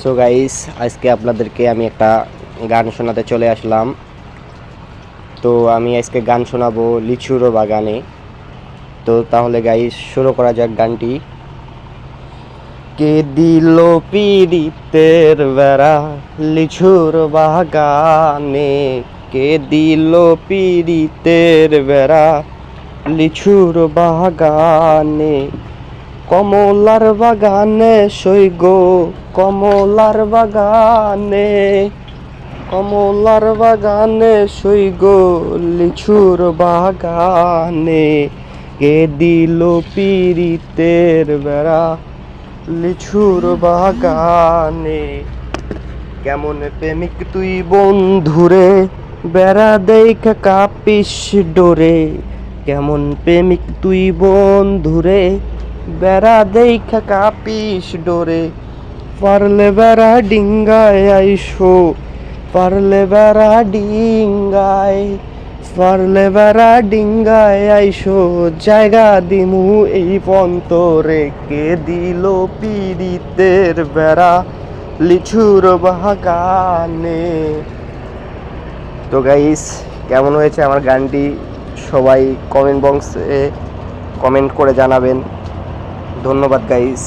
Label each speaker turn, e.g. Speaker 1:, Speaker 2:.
Speaker 1: So guys, আজকে আপনাদেরকে আমি একটা গান শোনাতে চলে আসলাম। তো আমি আজকে গান শোনাবো লিচুর বাগানে। তো তাহলে গাইস শুরু করা যাক গানটি। কে দিল পীড়িতের বেড়া লিচুর বাগানে, কে দিল পীড়িতের বেড়া লিচুর বাগানে, কমলার বাগানে সইগো, কমলার বাগানে, কমলার বাগানে সইগো লিচুর বাগানে, কে দিল পীড়িতের বেড়া লিচুর বাগানে। কেমন প্রেমিক তুই বন্ধুরে, বেড়া দেখা কাঁপিস ডোরে, কেমন প্রেমিক তুই বন্ধুরে, বেড়া দেখা কাঁপিস ডোরে, পারলে বেড়া ডিঙ্গায় আইসো, পারলে বেড়া ডিঙ্গায়, পারলে বেড়া ডিঙ্গায় আইসো, জায়গা দিমু এই পন্তরে, কে দিল পীড়িতের বেড়া লিচুর বাগানে। তো গাইস, কেমন হয়েছে আমার গানটি সবাই কমেন্ট বক্সে কমেন্ট করে জানাবেন। ধন্যবাদ গাইস।